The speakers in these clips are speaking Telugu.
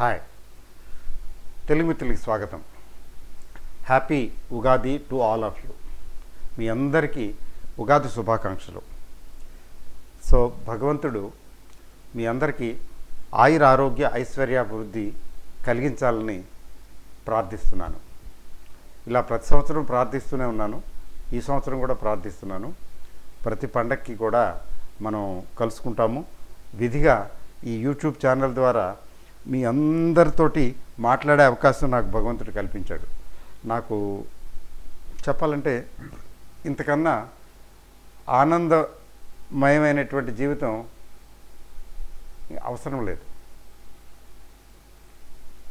హాయ్, తెలుగు మిత్రులకి స్వాగతం. Happy Ugadi to all of you. మీ అందరికీ ఉగాది శుభాకాంక్షలు. సో భగవంతుడు మీ అందరికీ ఆయుర ఆరోగ్య ఐశ్వర్యాభివృద్ధి కలిగించాలని ప్రార్థిస్తున్నాను. ఇలా ప్రతి సంవత్సరం ప్రార్థిస్తూనే ఉన్నాను, ఈ సంవత్సరం కూడా ప్రార్థిస్తున్నాను. ప్రతి పండక్కి కూడా మనం కలుసుకుంటాము. విధిగా ఈ యూట్యూబ్ ఛానల్ ద్వారా మీ అందరితోటి మాట్లాడే అవకాశం నాకు భగవంతుడు కల్పించాడు. నాకు చెప్పాలంటే ఇంతకన్నా ఆనందమయమైనటువంటి జీవితం అవసరం లేదు.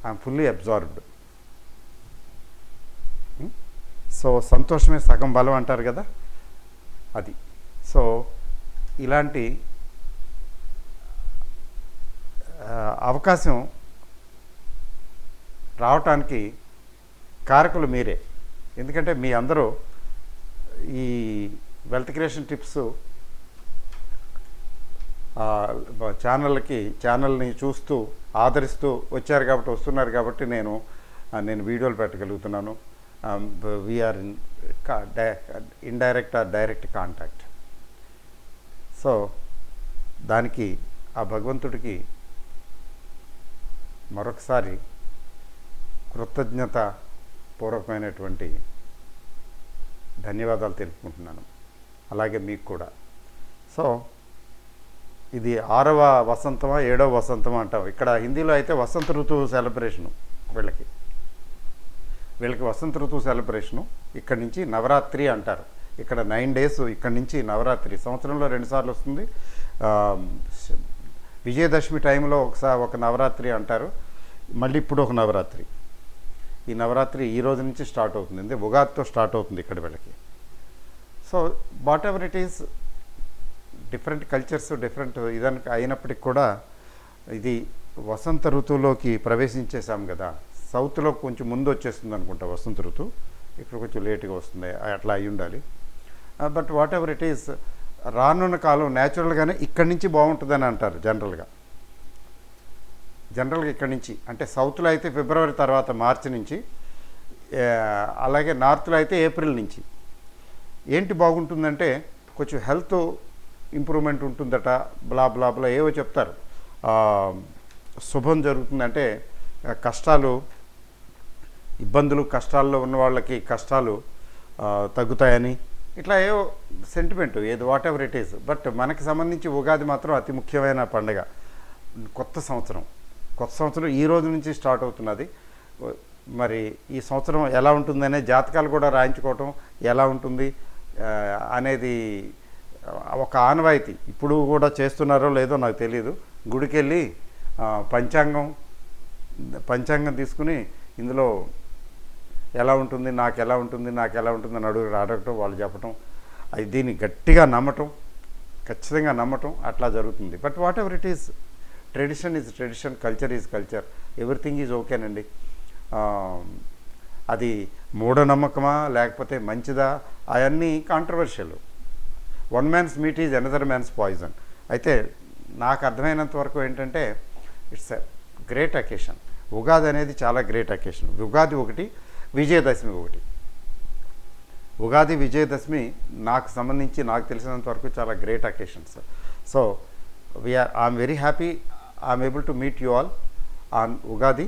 I'm fully absorbed. సో సంతోషమే సగం బలం అంటారు కదా, అది. సో ఇలాంటి అవకాశం రావటానికి కారకులు మీరే. ఎందుకంటే మీ అందరూ ఈ వెల్త్ క్రియేషన్ టిప్స్ ఛానల్ని చూస్తూ ఆదరిస్తూ వచ్చారు కాబట్టి, వస్తున్నారు కాబట్టి నేను వీడియోలు పెట్టగలుగుతున్నాను. We are indirect are direct contact. So దానికి ఆ భగవంతుడికి మరొకసారి కృతజ్ఞత పూర్వకమైనటువంటి ధన్యవాదాలు తెలుపుకుంటున్నాను. అలాగే మీకు కూడా. సో ఇది 6వ వసంతమా 7వ వసంతమా అంటాం. ఇక్కడ హిందీలో అయితే వసంత ఋతువు సెలబ్రేషను. వీళ్ళకి వసంత ఋతువు సెలబ్రేషను. ఇక్కడి నుంచి నవరాత్రి అంటారు. ఇక్కడ 9 days ఇక్కడి నుంచి నవరాత్రి. సంవత్సరంలో 2 సార్లు వస్తుంది. విజయదశమి టైంలో ఒక నవరాత్రి అంటారు, మళ్ళీ ఇప్పుడు ఒక నవరాత్రి. ఈ నవరాత్రి ఈ రోజు నుంచి స్టార్ట్ అవుతుంది, ఉగాదితో స్టార్ట్ అవుతుంది ఇక్కడ వీళ్ళకి. So whatever it is, different cultures different ఇదానికి అయినప్పటికి కూడా ఇది వసంత ఋతువులోకి ప్రవేశించేసాం కదా. సౌత్లో కొంచెం ముందు వచ్చేస్తుంది అనుకుంటా వసంత ఋతువు, ఇక్కడ కొంచెం లేట్గా వస్తుంది, అట్లా అయి ఉండాలి. But whatever it is, రానున్న కాలం న్యాచురల్గానే ఇక్కడి నుంచి బాగుంటుందని అంటారు. జనరల్గా ఇక్కడి నుంచి అంటే సౌత్లో అయితే ఫిబ్రవరి తర్వాత మార్చి నుంచి, అలాగే నార్త్లో అయితే ఏప్రిల్ నుంచి. ఏంటి బాగుంటుందంటే కొంచెం హెల్త్ ఇంప్రూవ్మెంట్ ఉంటుందట, బ్లా బ్లా బ్లా ఏవో చెప్తారు. శుభం జరుగుతుందంటే కష్టాల్లో ఉన్న వాళ్ళకి కష్టాలు తగ్గుతాయని, ఇట్లా ఏవో సెంటిమెంటు, ఏది what ever it is. But మనకి సంబంధించి ఉగాది మాత్రం అతి ముఖ్యమైన పండుగ. కొత్త సంవత్సరం ఈ రోజు నుంచి స్టార్ట్ అవుతున్నది. మరి ఈ సంవత్సరం ఎలా ఉంటుందనే జాతకాలు కూడా రాయించుకోవటం, ఎలా ఉంటుంది అనేది ఒక ఆనవాయితీ. ఇప్పుడు కూడా చేస్తున్నారో లేదో నాకు తెలియదు. గుడికి వెళ్ళి పంచాంగం తీసుకుని ఇందులో ఎలా ఉంటుంది, నాకు ఎలా ఉంటుంది అని అడగటం, వాళ్ళు చెప్పటం, అది దీన్ని గట్టిగా నమ్మటం, ఖచ్చితంగా నమ్మటం, అట్లా జరుగుతుంది. But whatever it is, tradition is tradition, culture is culture, everything is ఓకేనండి. అది మూఢనమ్మకమా లేకపోతే మంచిదా, అవన్నీ controversial. One man's meat is another man's poison. అయితే నాకు అర్థమైనంత వరకు ఏంటంటే it's a great occasion. Ugadi అనేది చాలా గ్రేట్ అకేషన్. ఉగాది ఒకటి, విజయదశమి ఒకటి. ఉగాది విజయదశమి నాకు సంబంధించి నాకు తెలిసినంత వరకు చాలా great occasions. So I'm very happy I'm able to meet you all on Ugadi.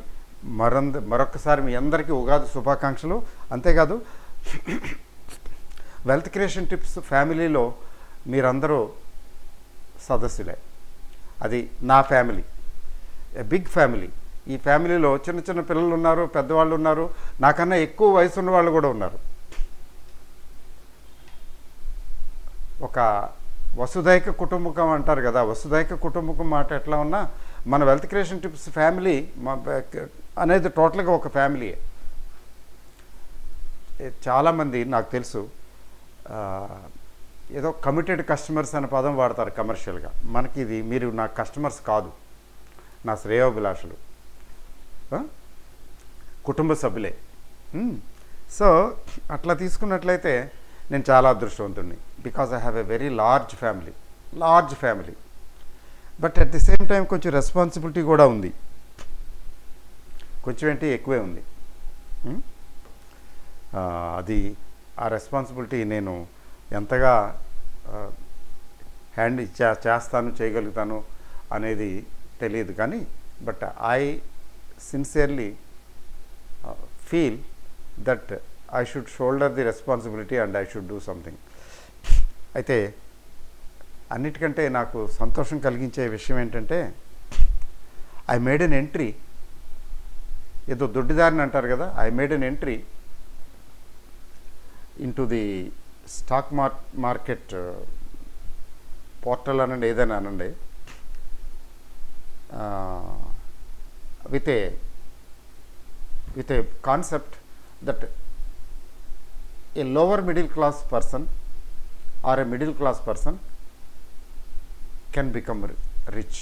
మరొక్కసారి మీ అందరికీ ఉగాది శుభాకాంక్షలు. అంతేకాదు, వెల్త్ క్రియేషన్ టిప్స్ ఫ్యామిలీలో మీరందరూ సదస్సులే. అది నా ఫ్యామిలీ, ఎ బిగ్ ఫ్యామిలీ. ఈ ఫ్యామిలీలో చిన్న చిన్న పిల్లలు ఉన్నారు, పెద్దవాళ్ళు ఉన్నారు, నాకన్నా ఎక్కువ వయసు ఉన్న వాళ్ళు కూడా ఉన్నారు. ఒక వసుదైక కుటుంబకం అంటారు కదా, వసుదైక కుటుంబకం మాట ఎట్లా ఉన్నా మన వెల్త్ క్రియేషన్ టిప్స్ ఫ్యామిలీ అనేది టోటల్గా ఒక ఫ్యామిలీయే. చాలామంది నాకు తెలుసు ఏదో కమిటెడ్ కస్టమర్స్ అనే పదం వాడతారు కమర్షియల్గా. మనకి ఇది మీరు నా కస్టమర్స్ కాదు, నా శ్రేయోభిలాషులు, కుటుంబ సభ్యులే. సో అట్లా తీసుకున్నట్లయితే నేను చాలా అదృష్టవంతుడిని. Because I have a very large family. But at the same time కొంచెం రెస్పాన్సిబిలిటీ కూడా ఉంది. కొంచెం ఏంటి ఎక్కువే ఉంది. అది ఆ రెస్పాన్సిబిలిటీ నేను ఎంతగా హ్యాండ్ చేస్తాను, చేయగలుగుతాను అనేది తెలియదు. కానీ but I sincerely feel that I should shoulder the responsibility and I should do something. అయితే అన్నిటికంటే నాకు సంతోషం కలిగించే విషయం ఏంటంటే ఐ మేడ్ ఎన్ ఎంట్రీ. ఏదో దొడ్డిదారిని అంటారు కదా, I made an entry into the stock market portal అనండి, ఏదైనా అనండి, with a concept that a lower middle class person or a middle class person can become rich.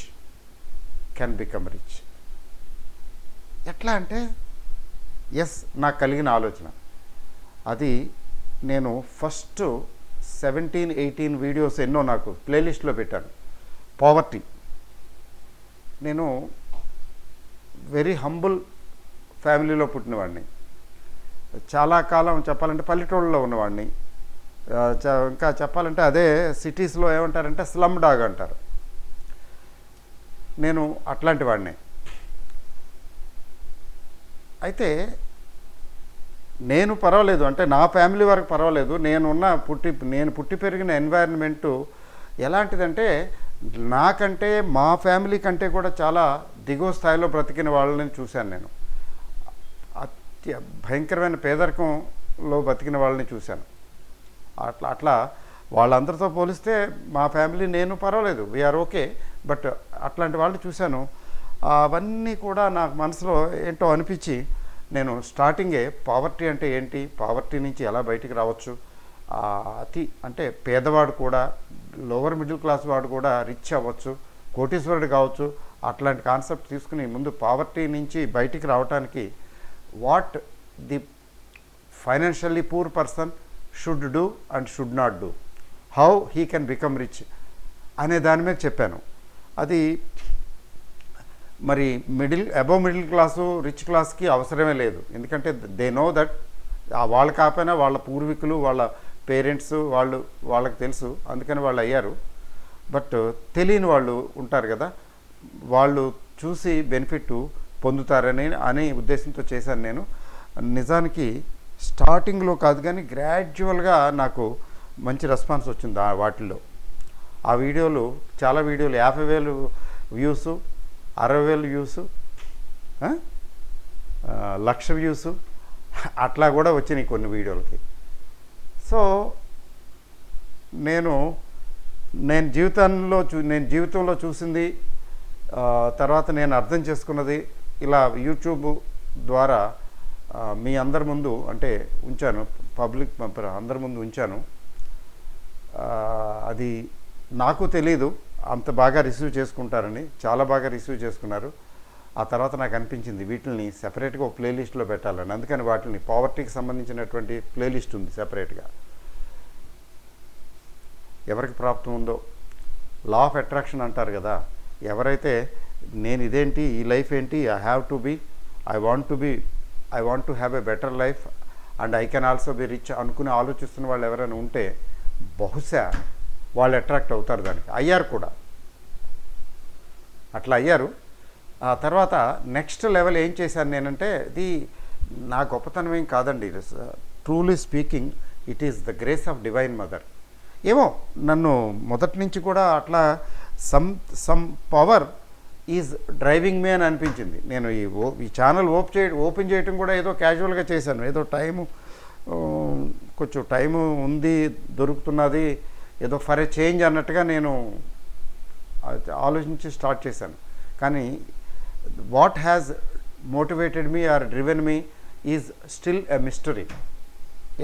ఎట్లా అంటే ఎస్, నాకు కలిగిన ఆలోచన అది. నేను ఫస్ట్ 17-18 వీడియోస్ ఎన్నో నాకు ప్లేలిస్ట్లో పెట్టాను. పావర్టీ, నేను వెరీ హంబుల్ ఫ్యామిలీలో పుట్టినవాడిని. చాలా కాలం చెప్పాలంటే పల్లెటూళ్ళలో ఉన్నవాడిని. ఇంకా చెప్పాలంటే అదే సిటీస్లో ఏమంటారంటే స్లమ్ డాగ్ అంటారు. నేను అట్లాంటి వాడిని. అయితే నేను పర్వాలేదు, అంటే నా ఫ్యామిలీ వరకు పర్వాలేదు. నేను పుట్టి పెరిగిన ఎన్వైరన్మెంటు ఎలాంటిదంటే నాకంటే మా ఫ్యామిలీ కంటే కూడా చాలా దిగువ స్థాయిలో బ్రతికిన వాళ్ళని చూశాను. నేను భయంకరమైన పేదరికంలో బతికిన వాళ్ళని చూశాను. అట్లా వాళ్ళందరితో పోలిస్తే మా ఫ్యామిలీ, నేను పర్వాలేదు, వీఆర్ ఓకే. బట్ అట్లాంటి వాళ్ళు చూశాను. అవన్నీ కూడా నాకు మనసులో ఏంటో అనిపించి నేను స్టార్టింగే పావర్టీ అంటే ఏంటి, పావర్టీ నుంచి ఎలా బయటికి రావచ్చు, అంటే పేదవాడు కూడా, లోవర్ మిడిల్ క్లాస్ వాడు కూడా రిచ్ అవ్వచ్చు, కోటీశ్వరుడు కావచ్చు, అట్లాంటి కాన్సెప్ట్ తీసుకుని ముందు పావర్టీ నుంచి బయటికి రావడానికి what the financially poor person should do and should not do, how he can become rich అనే దాని మీద చెప్పాను. అది మరి అబవ్ మిడిల్ క్లాసు రిచ్ క్లాస్కి అవసరమే లేదు. ఎందుకంటే దే నో దట్ వాళ్ళు కాకపోయినా వాళ్ళ పూర్వీకులు, వాళ్ళ పేరెంట్స్, వాళ్ళకి తెలుసు, అందుకని వాళ్ళు అయ్యారు. బట్ తెలియని వాళ్ళు ఉంటారు కదా, వాళ్ళు చూసి బెనిఫిట్ పొందుతారని ఉద్దేశంతో చేశాను నేను. నిజానికి స్టార్టింగ్లో కాదు కానీ గ్రాడ్యువల్గా నాకు మంచి రెస్పాన్స్ వచ్చింది వాటిల్లో. ఆ వీడియోలు, చాలా వీడియోలు 50,000 వ్యూస్, 60,000 వ్యూస్, 1,00,000 వ్యూస్ అట్లా కూడా వచ్చినాయి కొన్ని వీడియోలకి. సో నేను జీవితంలో చూసింది, తర్వాత నేను అర్థం చేసుకున్నది ఇలా యూట్యూబ్ ద్వారా మీ అందరి ముందు అంటే ఉంచాను, పబ్లిక్ అందరి ముందు ఉంచాను. అది నాకు తెలీదు అంత బాగా రిసీవ్ చేసుకుంటారని. చాలా బాగా రిసీవ్ చేసుకున్నారు. ఆ తర్వాత నాకు అనిపించింది వీటిని సెపరేట్గా ఒక ప్లేలిస్ట్లో పెట్టాలని. అందుకని వాటిని పావర్టీకి సంబంధించినటువంటి ప్లేలిస్ట్ ఉంది సెపరేట్గా. ఎవరికి ప్రాప్తం ఉందో, లా ఆఫ్ అట్రాక్షన్ అంటారు కదా, ఎవరైతే నేను ఇదేంటి, ఈ లైఫ్ ఏంటి, I want to have a better life and I can also be rich అనుకుని ఆలోచిస్తున్న వాళ్ళు ఎవరైనా ఉంటే బహుశా వాళ్ళు అట్రాక్ట్ అవుతారు దానికి. అయ్యారు కూడా, అట్లా అయ్యారు. ఆ తర్వాత నెక్స్ట్ లెవెల్ ఏం చేశాను నేనంటే, ఇది నా గొప్పతనం ఏం కాదండి, truly speaking it is the grace of divine mother. ఏమో నన్ను మొదటి నుంచి కూడా అట్లా సమ్ పవర్ ఈజ్ డ్రైవింగ్ మీ అని అనిపించింది. నేను ఈ ఛానల్ ఓపెన్ చేయటం కూడా ఏదో క్యాజువల్గా చేశాను. ఏదో కొంచెం టైము ఉంది, దొరుకుతున్నది, ఏదో ఫర్ ఏ చేంజ్ అన్నట్టుగా నేను ఆలోచించి స్టార్ట్ చేశాను. కానీ what has motivated me or driven me is still a mystery.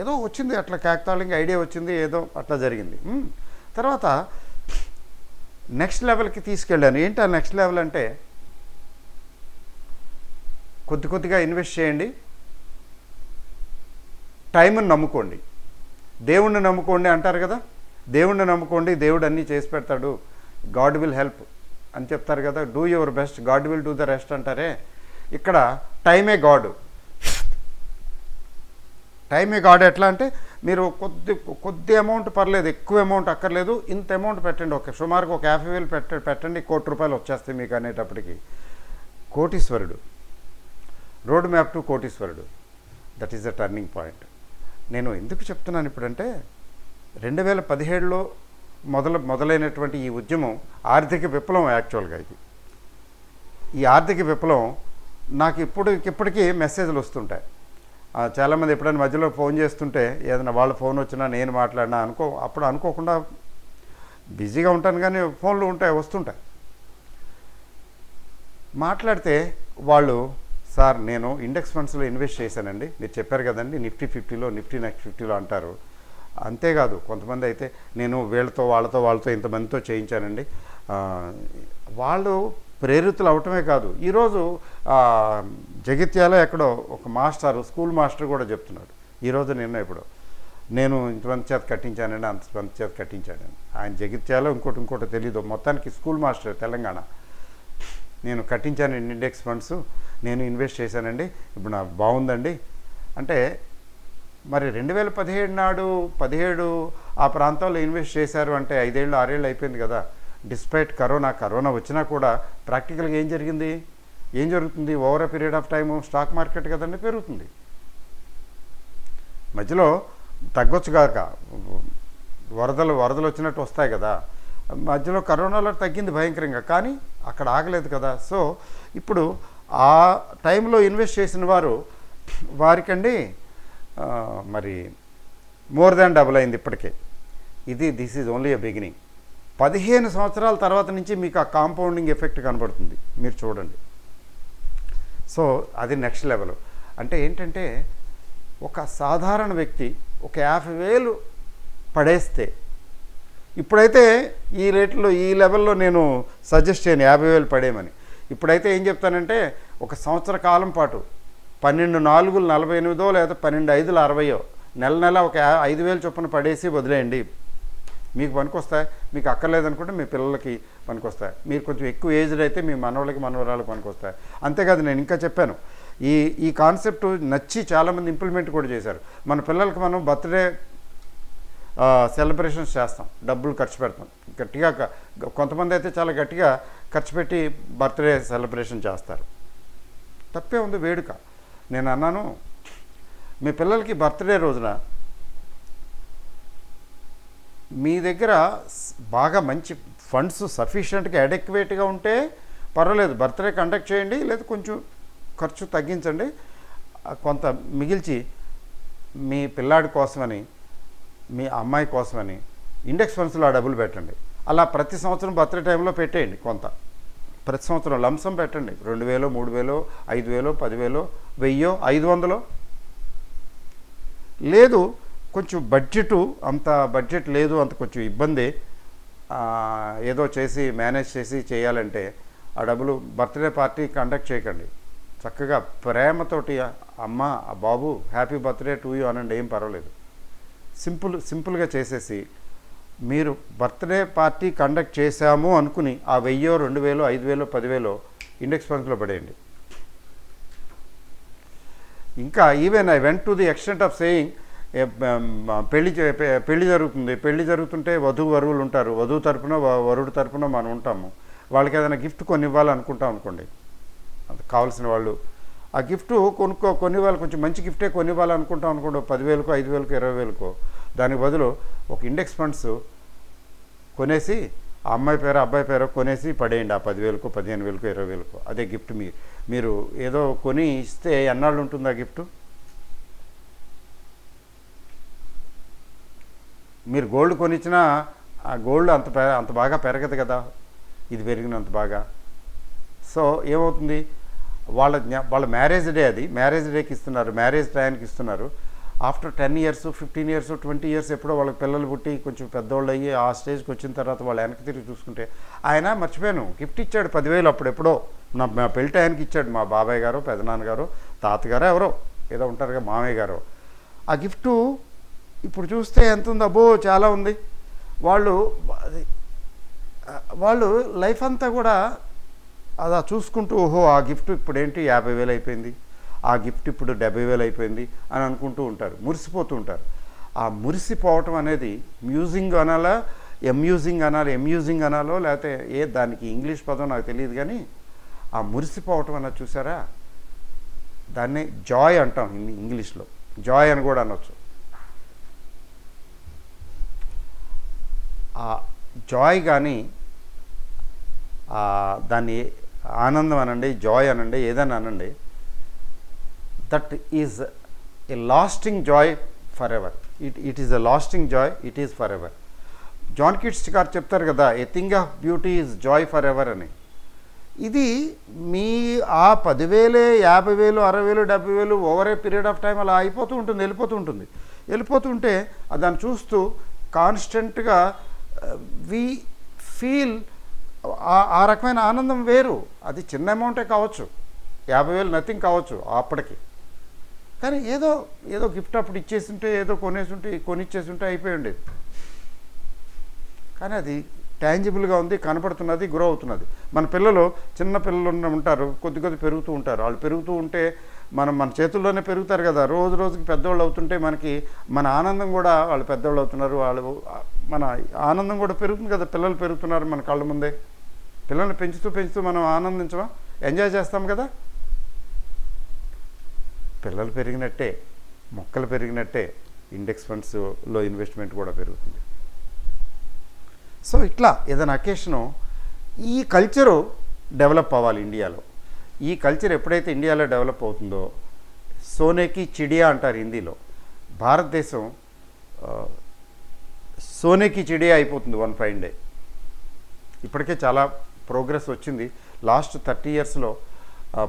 ఏదో వచ్చింది, అట్లా కాకతాళంగా ఐడియా వచ్చింది, ఏదో అట్లా జరిగింది. తర్వాత నెక్స్ట్ లెవెల్కి తీసుకెళ్ళాను. ఏంటి ఆ నెక్స్ట్ లెవెల్ అంటే, కొద్దిగా ఇన్వెస్ట్ చేయండి, టైంని నమ్ముకోండి, దేవుణ్ణి నమ్ముకోండి అంటారు కదా, దేవుణ్ణి నమ్ముకోండి, దేవుడు అన్నీ చేసి పెడతాడు, గాడ్ విల్ హెల్ప్ అని చెప్తారు కదా, do your best, God will do the rest అంటారే. ఇక్కడ టైమే గాడ్. టైమే గాడ్ ఎట్లా అంటే మీరు కొద్ది అమౌంట్ పర్లేదు, ఎక్కువ అమౌంట్ అక్కర్లేదు, ఇంత అమౌంట్ పెట్టండి, ఒక సుమారుగా ఒక 50,000 పెట్టండి, ₹1,00,00,000 వచ్చేస్తాయి మీకు అనేటప్పటికి కోటీశ్వరుడు. రోడ్ మ్యాప్ టు కోటీశ్వరుడు. That is the turning point. నేను ఎందుకు చెప్తున్నాను ఇప్పుడంటే 2017లో మొదలైనటువంటి ఈ ఉద్యమం ఆర్థిక విప్లవం. యాక్చువల్గా ఈ ఆర్థిక విప్లవం నాకు ఇప్పటికీ మెసేజ్లు వస్తుంటాయి. చాలామంది ఎప్పుడైనా మధ్యలో ఫోన్ చేస్తుంటే ఏదైనా వాళ్ళ ఫోన్ వచ్చినా నేను మాట్లాడినా అప్పుడు అనుకోకుండా బిజీగా ఉంటాను, కానీ ఫోన్లు వస్తుంటాయి. మాట్లాడితే వాళ్ళు, సార్ నేను ఇండెక్స్ ఫండ్స్లో ఇన్వెస్ట్ చేశానండి, మీరు చెప్పారు కదండి నిఫ్టీ 50లో, నిఫ్టీ నెక్స్ట్ 50లో అంటారు. అంతేకాదు కొంతమంది అయితే నేను వాళ్ళతో ఇంతమందితో చేయించానండి. వాళ్ళు ప్రేరితులు అవటమే కాదు, ఈరోజు జగిత్యాల ఎక్కడో ఒక మాస్టర్, స్కూల్ మాస్టర్ కూడా చెప్తున్నాడు, ఈరోజు నేను ఇంతమంది చేత కట్టించానండి, అంతమంది చేత కట్టించానండి. ఆయన జగిత్యాల ఇంకోటి తెలీదు, మొత్తానికి స్కూల్ మాస్టర్ తెలంగాణ. నేను కట్టించాను ఇండెక్స్ ఫండ్స్, నేను ఇన్వెస్ట్ చేశానండి, ఇప్పుడు నాకు బాగుందండి అంటే. మరి 2017 నాడు 17 ఆ ప్రాంతాల్లో ఇన్వెస్ట్ చేశారు అంటే 5 ఏళ్ళు 6 ఏళ్ళు అయిపోయింది కదా. డిస్పైట్ కరోనా వచ్చినా కూడా ప్రాక్టికల్గా ఏం జరుగుతుంది over a period of time? Stock market కదండి పెరుగుతుంది. మధ్యలో తగ్గొచ్చు కాక వరదలు వచ్చినట్టు వస్తాయి కదా. మధ్యలో కరోనాలో తగ్గింది భయంకరంగా, కానీ అక్కడ ఆగలేదు కదా. సో ఇప్పుడు ఆ టైంలో ఇన్వెస్ట్ చేసిన వారికండి మరి మోర్ దాన్ డబుల్ అయింది ఇప్పటికే. This is only a beginning. 15 సంవత్సరాల తర్వాత నుంచి మీకు ఆ కాంపౌండింగ్ ఎఫెక్ట్ కనబడుతుంది, మీరు చూడండి. సో అది నెక్స్ట్ లెవెల్. అంటే ఏంటంటే ఒక సాధారణ వ్యక్తి ఒక 50,000 పడేస్తే, ఇప్పుడైతే ఈ రేట్లో ఈ లెవెల్లో నేను సజెస్ట్ చేయను 50,000 పడేయమని. ఇప్పుడైతే ఏం చెప్తానంటే ఒక సంవత్సర కాలం పాటు 12/4 48 లేదా 12/5 60 నెల ఒక 5,000 చొప్పున పడేసి వదిలేయండి. మీకు పనికొస్తాయి, మీకు అక్కర్లేదనుకుంటే మీ పిల్లలకి పనికొస్తాయి, మీరు కొంచెం ఎక్కువ ఏజ్డ్ అయితే మీ మనవాళ్ళకి మనవరాళ్ళకి పనికొస్తాయి. అంతేకాదు నేను ఇంకా చెప్పాను, ఈ కాన్సెప్ట్ నచ్చి చాలామంది ఇంప్లిమెంట్ కూడా చేశారు. మన పిల్లలకి మనం బర్త్డే సెలబ్రేషన్స్ చేస్తాం, డబ్బులు ఖర్చు పెడతాం గట్టిగా. కొంతమంది అయితే చాలా గట్టిగా ఖర్చు పెట్టి బర్త్డే సెలబ్రేషన్ చేస్తారు. తప్పే ఉంది, వేడుక. నేను అన్నాను, మీ పిల్లలకి బర్త్డే రోజున మీ దగ్గర బాగా మంచి ఫండ్స్ సఫిషియెంట్గా అడెక్వేట్గా ఉంటే పర్వాలేదు, బర్త్డే కండక్ట్ చేయండి, లేదా కొంచెం ఖర్చు తగ్గించండి, కొంత మిగిల్చి మీ పిల్లాడి కోసమని, మీ అమ్మాయి కోసమని ఇండెక్స్ ఫండ్స్లో ఆ డబ్బులు పెట్టండి. అలా ప్రతి సంవత్సరం బర్త్డే టైంలో పెట్టేయండి. ప్రతి సంవత్సరం లంసం పెట్టండి, 2,000 3,000 5,000 10,000 1000 500. లేదు కొంచెం అంత బడ్జెట్ లేదు, అంత కొంచెం ఇబ్బంది, ఏదో చేసి మేనేజ్ చేసి చేయాలంటే ఆ డబ్బులు బర్త్డే పార్టీ కండక్ట్ చేయకండి. చక్కగా ప్రేమతోటి అమ్మ బాబు హ్యాపీ బర్త్డే టు యూ అనండి, ఏం పర్వాలేదు. సింపుల్గా చేసేసి మీరు బర్త్డే పార్టీ కండక్ట్ చేశాము అనుకుని ఆ 1,000 2,000 5,000 10,000 ఇండెక్స్ ఫండ్స్లో పడేయండి. ఇంకా even I went to the extent of saying, పెళ్లి జరుగుతుంటే వరువులు ఉంటారు, వధువు తరపున వరుడు తరపున మనం ఉంటాము. వాళ్ళకి ఏదైనా గిఫ్ట్ కొని ఇవ్వాలనుకుంటాం అనుకోండి, అది కావాల్సిన వాళ్ళు ఆ గిఫ్ట్ కొనివ్వాలి, కొంచెం మంచి గిఫ్టే కొనివ్వాలనుకుంటాం అనుకోండి, 10,000 5,000 20,000. దానికి బదులు ఒక ఇండెక్స్ ఫండ్స్ కొనేసి ఆ అమ్మాయి పేరు అబ్బాయి పేరు కొనేసి పడేయండి, ఆ 10,000 15,000 20,000. అదే గిఫ్ట్. మీరు ఏదో కొని ఇస్తే ఎన్నాళ్ళు ఉంటుంది ఆ గిఫ్ట్? మీరు గోల్డ్ కొనిచ్చినా ఆ గోల్డ్ అంత బాగా పెరగదు కదా, ఇది పెరిగినంత బాగా. సో ఏమవుతుంది, వాళ్ళ మ్యారేజ్ డే, అది మ్యారేజ్ డేకి ఇస్తున్నారు, మ్యారేజ్ టైంకి ఇస్తున్నారు. ఆఫ్టర్ 10 years 15 years 20 years ఎప్పుడో వాళ్ళకి పిల్లలు పుట్టి కొంచెం పెద్దోళ్ళు అయ్యి ఆ స్టేజ్కి వచ్చిన తర్వాత వాళ్ళు వెనక్కి తిరిగి చూసుకుంటే, ఆయన మర్చిపోయాను గిఫ్ట్ ఇచ్చాడు 10,000 అప్పుడు ఎప్పుడో మా పెళ్లి టైంకి ఇచ్చాడు, మా బాబాయ్ గారు పెదనాన్నగారు తాతగారు ఎవరో ఏదో ఉంటారుగా, మామయ్య గారు. ఆ గిఫ్టు ఇప్పుడు చూస్తే ఎంత ఉంది, అబ్బో చాలా ఉంది. వాళ్ళు లైఫ్ అంతా కూడా అలా చూసుకుంటూ, ఓహో ఆ గిఫ్ట్ ఇప్పుడు ఏంటి 50,000 అయిపోయింది, ఆ గిఫ్ట్ ఇప్పుడు 70,000 అయిపోయింది అని అనుకుంటూ ఉంటారు, మురిసిపోతూ ఉంటారు. ఆ మురిసిపోవటం అనేది మ్యూజింగ్ అనాలా, ఎమ్యూజింగ్ అనాలో, లేకపోతే దానికి ఇంగ్లీష్ పదం నాకు తెలియదు, కానీ ఆ మురిసిపోవటం అన్నది చూసారా, దాన్నే జాయ్ అంటాం ఇంగ్లీష్లో, జాయ్ అని కూడా అనొచ్చు. ఆ జాయ్ కానీ దాన్ని ఆనందం అనండి, జాయ్ అనండి, ఏదైనా అనండి, that is a lasting joy for ever. It is a lasting joy, it is for ever. John Keats గారు చెప్తారు కదా, a thing of beauty is joy for ever అని. ఇది మీ ఆ 10,000, 50,000, 60,000, 70,000 over a period of time అలా అయిపోతూ ఉంటుంది, వెళ్ళిపోతుంటే దాన్ని చూస్తూ కాన్స్టెంట్గా వి ఫీల్ ఆ రకమైన ఆనందం వేరు. అది చిన్న అమౌంటే కావచ్చు, 50,000 నథింగ్ కావచ్చు అప్పటికి, కానీ ఏదో గిఫ్ట్ అప్పుడు ఇచ్చేస్తుంటే, ఏదో కొనిచ్చేస్తుంటే అయిపోయి ఉండేది. కానీ అది ట్యాంజిబుల్గా ఉంది, కనపడుతున్నది, గ్రో అవుతున్నది. మన పిల్లలు, చిన్న పిల్లలు ఉంటారు, కొద్ది పెరుగుతూ ఉంటారు. వాళ్ళు పెరుగుతూ ఉంటే మన చేతుల్లోనే పెరుగుతారు కదా, రోజుకి పెద్దవాళ్ళు అవుతుంటే మన ఆనందం కూడా, వాళ్ళు పెద్దవాళ్ళు అవుతున్నారు, మన ఆనందం కూడా పెరుగుతుంది కదా. పిల్లలు పెరుగుతున్నారు మన కళ్ళ ముందే. పిల్లల్ని పెంచుతూ మనం ఆనందించడం, ఎంజాయ్ చేస్తాం కదా. పిల్లలు పెరిగినట్టే, మొక్కలు పెరిగినట్టే ఇండెక్స్ ఫండ్స్లో ఇన్వెస్ట్మెంట్ కూడా పెరుగుతుంది. సో ఇట్లా ఏదైనా అకేషను, ఈ కల్చరు డెవలప్ అవ్వాలి ఇండియాలో. ఈ కల్చర్ ఎప్పుడైతే ఇండియాలో డెవలప్ అవుతుందో, సోనేకి చిడియా అంటారు హిందీలో, భారతదేశం సోనేకి చిడియా అయిపోతుంది వన్ ఫైన్ డే. ఇప్పటికే చాలా ప్రోగ్రెస్ వచ్చింది. లాస్ట్ 30 yearsలో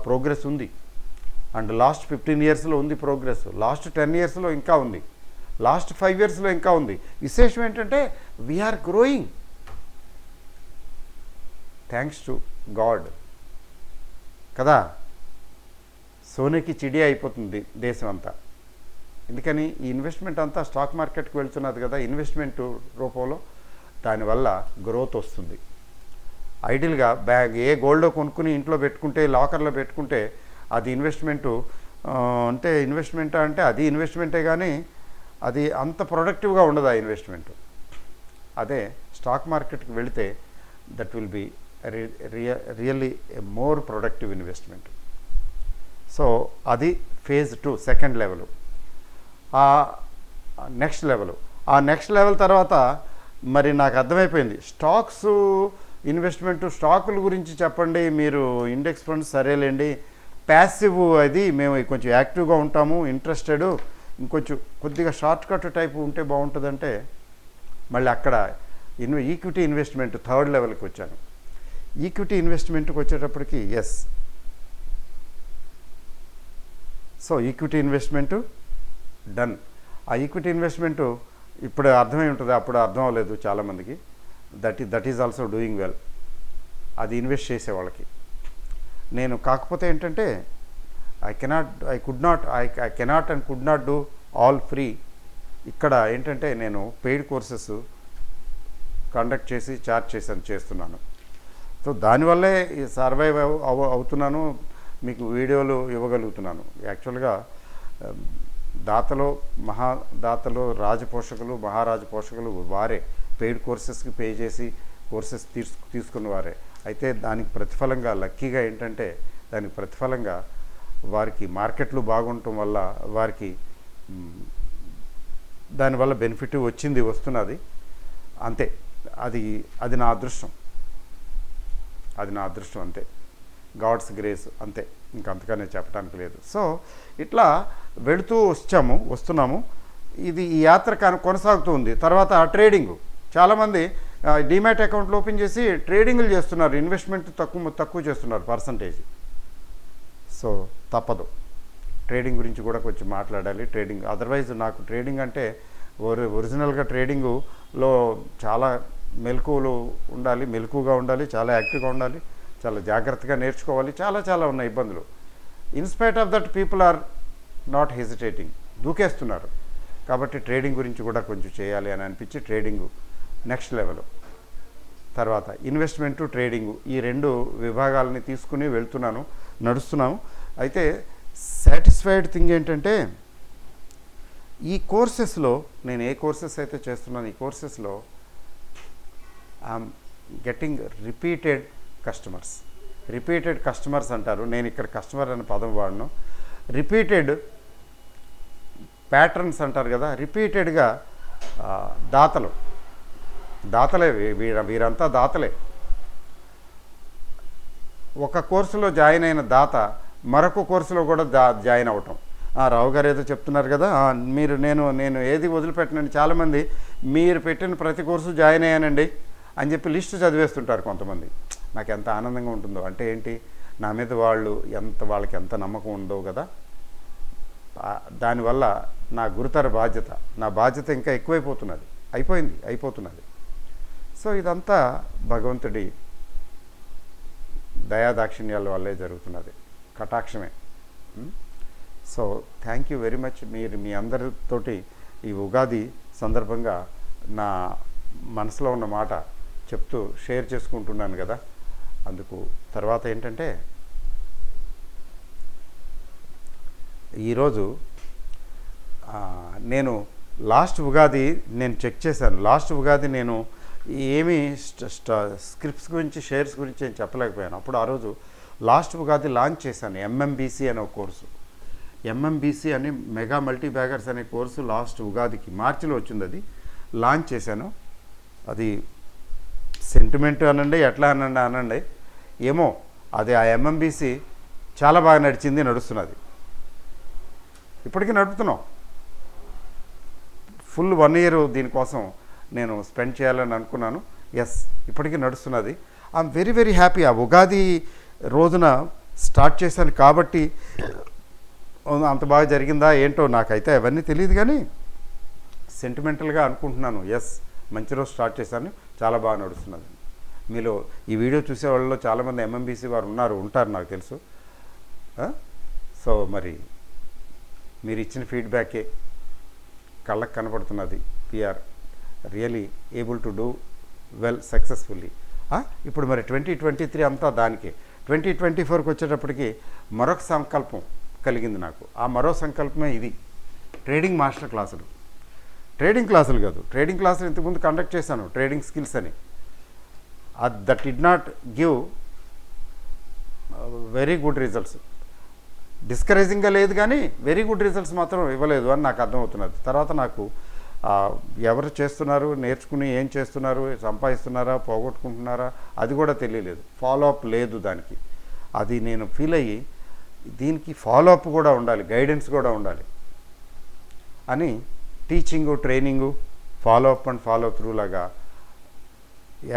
ప్రోగ్రెస్ ఉంది, అండ్ లాస్ట్ 15 yearsలో ఉంది ప్రోగ్రెస్, లాస్ట్ 10 yearsలో ఇంకా ఉంది, లాస్ట్ 5 yearsలో ఇంకా ఉంది. విశేషం ఏంటంటే we are growing thanks to God కదా. సోనేకి చిడియా అయిపోతుంది దేశం అంతా. ఎందుకని ఈ ఇన్వెస్ట్మెంట్ అంతా స్టాక్ మార్కెట్కి వెళ్తున్నది కదా, ఇన్వెస్ట్మెంట్ రూపంలో. దానివల్ల గ్రోత్ వస్తుంది. ఐడియల్గా ఏ గోల్డ్ కొనుక్కుని ఇంట్లో పెట్టుకుంటే, లాకర్లో పెట్టుకుంటే అది ఇన్వెస్ట్మెంటు అంటే అది ఇన్వెస్ట్మెంటే, కానీ అది అంత ప్రొడక్టివ్గా ఉండదు ఆ ఇన్వెస్ట్మెంట్. అదే స్టాక్ మార్కెట్కి వెళితే that will be really A more productive investment. So అది phase 2 సెకండ్ లెవెల్. ఆ నెక్స్ట్ లెవెల్ తర్వాత మరి నాకు అర్థమైపోయింది, స్టాక్స్ ఇన్వెస్ట్మెంట్, స్టాకుల గురించి చెప్పండి మీరు, ఇండెక్స్ ఫండ్స్ సరేలేండి, ప్యాసివ్ అది మేము కొంచెం యాక్టివ్గా ఉంటాము, ఇంట్రెస్టెడ్, ఇంకొంచెం కొద్దిగా షార్ట్ కట్ టైపు ఉంటే బాగుంటుందంటే, మళ్ళీ అక్కడ ఈక్విటీ ఇన్వెస్ట్మెంట్ థర్డ్ లెవెల్కి వచ్చాను. ఈక్విటీ ఇన్వెస్ట్మెంట్కి వచ్చేటప్పటికి సో ఈక్విటీ ఇన్వెస్ట్మెంటు డన్. ఆ ఈక్విటీ ఇన్వెస్ట్మెంటు ఇప్పుడు అర్థమై ఉంటుంది, అప్పుడు అర్థం అవ్వలేదు చాలామందికి. That is also doing well, అది ఇన్వెస్ట్ చేసే వాళ్ళకి. నేను కాకపోతే ఏంటంటే I cannot and could not do all free. ఇక్కడ ఏంటంటే నేను పెయిడ్ కోర్సెస్ కండక్ట్ చేసి చార్జ్ చేస్తున్నాను. సో దానివల్లే సర్వైవ్ అవుతున్నాను, మీకు వీడియోలు ఇవ్వగలుగుతున్నాను. యాక్చువల్గా మహాదాతలు, రాజపోషకులు, మహారాజపోషకులు వారే పెయిడ్ కోర్సెస్కి పే చేసి కోర్సెస్ తీసుకున్న వారే. అయితే దానికి ప్రతిఫలంగా లక్కీగా ఏంటంటే వారికి మార్కెట్లు బాగుండటం వల్ల వారికి దానివల్ల బెనిఫిట్ వస్తున్నది అంతే. అది నా అదృష్టం, అంతే, గాడ్స్ గ్రేస్ అంతే, ఇంకంతగానే చెప్పడానికి లేదు. సో ఇట్లా వస్తున్నాము. ఈ యాత్ర కొనసాగుతూ ఉంది. తర్వాత ట్రేడింగ్, చాలామంది డీమ్యాట్ అకౌంట్లు ఓపెన్ చేసి ట్రేడింగ్లు చేస్తున్నారు, ఇన్వెస్ట్మెంట్ తక్కువ చేస్తున్నారు పర్సంటేజ్. సో తప్పదు, ట్రేడింగ్ గురించి కూడా కొంచెం మాట్లాడాలి. అదర్వైజ్ నాకు ట్రేడింగ్ అంటే ఒరిజినల్గా ట్రేడింగులో చాలా మెలకువగా ఉండాలి, చాలా యాక్టివ్గా ఉండాలి, చాలా జాగ్రత్తగా నేర్చుకోవాలి, చాలా ఉన్నాయి ఇబ్బందులు. In spite of that people are not hesitating, దూకేస్తున్నారు. కాబట్టి ట్రేడింగ్ గురించి కూడా కొంచెం చేయాలి అని అనిపించి ట్రేడింగు నెక్స్ట్ లెవెల్. తర్వాత ఇన్వెస్ట్మెంటు, ట్రేడింగు, ఈ 2 విభాగాలని తీసుకుని నడుస్తున్నాము. అయితే సాటిస్ఫైడ్ థింగ్ ఏంటంటే ఈ కోర్సెస్లో నేను ఏ కోర్సెస్ అయితే చేస్తున్నాను ఈ కోర్సెస్లో ఐఎమ్ గెట్టింగ్ రిపీటెడ్ కస్టమర్స్ అంటారు. నేను ఇక్కడ కస్టమర్ అనే పదం వాడను. రిపీటెడ్ ప్యాటర్న్స్ అంటారు కదా, రిపీటెడ్గా దాతలే వీరంతా దాతలే. ఒక కోర్సులో జాయిన్ అయిన దాత మరొక కోర్సులో కూడా జాయిన్ అవటం. రావు గారు ఏదో చెప్తున్నారు కదా, నేను ఏది వదిలిపెట్టనండి. చాలామంది మీరు పెట్టిన ప్రతి కోర్సు జాయిన్ అయ్యానండి అని చెప్పి లిస్టు చదివేస్తుంటారు కొంతమంది. నాకు ఎంత ఆనందంగా ఉంటుందో. అంటే ఏంటి, నా మీద వాళ్ళకి ఎంత నమ్మకం ఉందో కదా, దానివల్ల నా గురుతర బాధ్యత ఇంకా ఎక్కువైపోతున్నది, అయిపోతున్నది. సో ఇదంతా భగవంతుడి దయాదాక్షిణ్యాల వల్లే జరుగుతున్నది, కటాక్షమే. So thank you very much. మీ అందరితోటి ఈ ఉగాది సందర్భంగా నా మనసులో ఉన్న మాట చెప్తూ షేర్ చేసుకుంటున్నాను కదా. అందుకు తర్వాత ఏంటంటే, ఈరోజు నేను లాస్ట్ ఉగాది నేను చెక్ చేశాను. లాస్ట్ ఉగాది నేను ఏమీ స్క్రిప్ట్స్ గురించి షేర్స్ గురించి ఏం చెప్పలేకపోయాను. అప్పుడు ఆ రోజు లాస్ట్ ఉగాది లాంచ్ చేశాను ఎంఎంబీసీ అనే ఒక కోర్సు. ఎంఎంబీసీ అని మెగా మల్టీ బ్యాగర్స్ అనే కోర్సు లాస్ట్ ఉగాదికి మార్చిలో వచ్చింది. అది లాంచ్ చేశాను. అది సెంటిమెంట్ అనండి, ఎట్లా అనండి ఏమో, అది ఆ ఎంఎంబీసీ చాలా బాగా నడుస్తున్నది. ఇప్పటికీ నడుపుతున్నాం. ఫుల్ 1 year దీనికోసం నేను స్పెండ్ చేయాలని అనుకున్నాను. ఎస్, ఇప్పటికీ నడుస్తున్నది. I'm very very happy. ఆ ఉగాది రోజున స్టార్ట్ చేశాను కాబట్టి అంత బాగా జరిగిందా ఏంటో నాకైతే అవన్నీ తెలియదు, కానీ సెంటిమెంటల్గా అనుకుంటున్నాను. ఎస్, మంచి రోజు స్టార్ట్ చేశాను, చాలా బాగా నడుస్తున్నది. మీలో ఈ వీడియో చూసే వాళ్ళలో చాలామంది ఎంఎంబీసీ వారు ఉంటారు నాకు తెలుసు. సో మరి మీరు ఇచ్చిన ఫీడ్బ్యాకే కళ్ళకు కనపడుతున్నది. We are really able to do well successfully. ఇప్పుడు మరి 2023 అంతా దానికే. 2024కి వచ్చేటప్పటికి మరొక సంకల్పం కలిగింది నాకు. ఆ మరో సంకల్పమే ఇది, ట్రేడింగ్ మాస్టర్ క్లాసులు. ట్రేడింగ్ క్లాసులు కాదు, ట్రేడింగ్ క్లాసులు ఇంతకుముందు కండక్ట్ చేశాను, ట్రేడింగ్ స్కిల్స్ అని. That did not give very good results. డిస్కరేజింగ్గా లేదు, కానీ వెరీ గుడ్ రిజల్ట్స్ మాత్రం ఇవ్వలేదు అని నాకు అర్థమవుతున్నది. తర్వాత నాకు ఎవరు చేస్తున్నారు, నేర్చుకుని ఏం చేస్తున్నారు, సంపాదిస్తున్నారా, పోగొట్టుకుంటున్నారా, అది కూడా తెలియలేదు. ఫాలో అప్ లేదు దానికి. అది నేను ఫీల్ అయ్యి, దీనికి ఫాలో అప్ కూడా ఉండాలి, గైడెన్స్ కూడా ఉండాలి అని teaching, training, follow up and follow through లాగా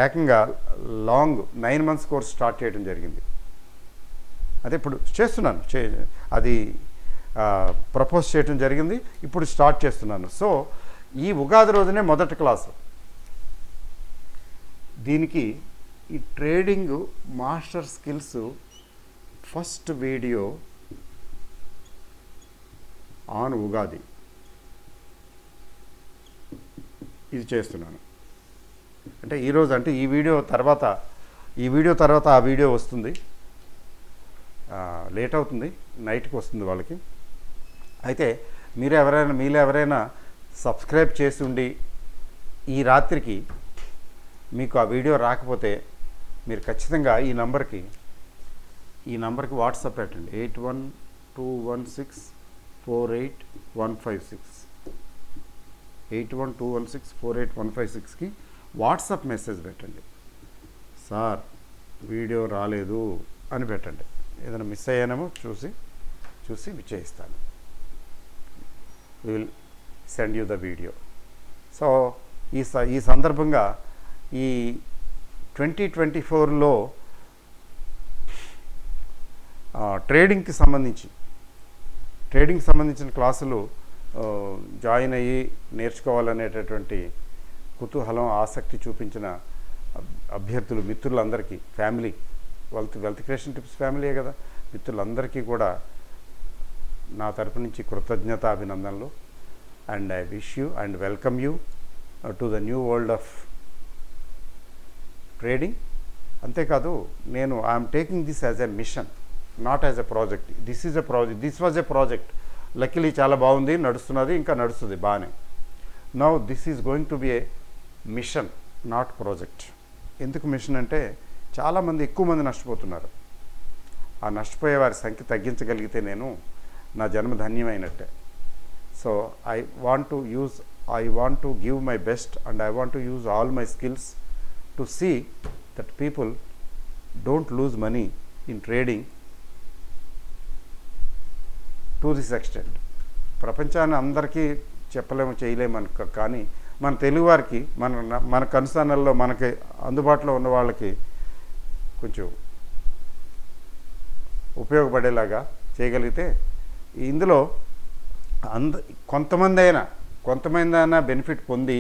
ఏకంగా లాంగ్ 9 months కోర్స్ స్టార్ట్ చేయడం జరిగింది. అదే ఇప్పుడు చేస్తున్నాను, అది ప్రపోజ్ చేయడం జరిగింది, ఇప్పుడు స్టార్ట్ చేస్తున్నాను. సో ఈ ఉగాది రోజునే మొదటి క్లాసు. దీనికి ఈ trading master skills first video on Ugadi ఇది చేస్తున్నాను. అంటే ఈరోజు, అంటే ఈ వీడియో తర్వాత ఆ వీడియో వస్తుంది. లేట్ అవుతుంది, నైట్కి వస్తుంది వాళ్ళకి. అయితే మీలో ఎవరైనా సబ్స్క్రైబ్ చేసి ఉండి ఈ రాత్రికి మీకు ఆ వీడియో రాకపోతే మీరు ఖచ్చితంగా ఈ నంబర్కి వాట్సాప్ పెట్టండి. 8121648156 8121648156కి వాట్సాప్ మెసేజ్ పెట్టండి. సార్ వీడియో రాలేదు అని పెట్టండి. ఏదైనా మిస్ అయ్యానేమో చూసి విచ్చేయిస్తాను. Will send you the video. So ఈ సందర్భంగా ఈ 2024లో ట్రేడింగ్కి సంబంధించిన క్లాసులు జాయిన్ అయ్యి నేర్చుకోవాలనేటటువంటి కుతూహలం, ఆసక్తి చూపించిన అభ్యర్థులు, మిత్రులందరికీ, ఫ్యామిలీ, వెల్త్ క్రియేషన్ టిప్స్ ఫ్యామిలీయే కదా, మిత్రులందరికీ కూడా నా తరపు నుంచి కృతజ్ఞత, అభినందనలు. And I wish you and welcome you to the new world of trading. అంతేకాదు, I'm taking this as a mission. Not as a project. This was a project. Luckily చాలా బాగుంది, నడుస్తున్నది, ఇంకా నడుస్తుంది బాగానే. Now this is going to be a mission, not project. ఎందుకు మిషన్ అంటే చాలామంది, ఎక్కువ మంది నష్టపోతున్నారు. ఆ నష్టపోయే వారి సంఖ్య తగ్గించగలిగితే నేను నా జన్మ ధన్యమైనట్టే. So I want to give my best and I want to use all my skills to see that people don't lose money in trading to this extent. ప్రపంచాన్ని అందరికీ చెప్పలేము, చేయలేము కానీ మన తెలుగువారికి, మన కనుసన్నల్లో మనకి అందుబాటులో ఉన్న వాళ్ళకి కొంచెం ఉపయోగపడేలాగా చేయగలిగితే, ఇందులో కొంతమంది అయినా బెనిఫిట్ పొంది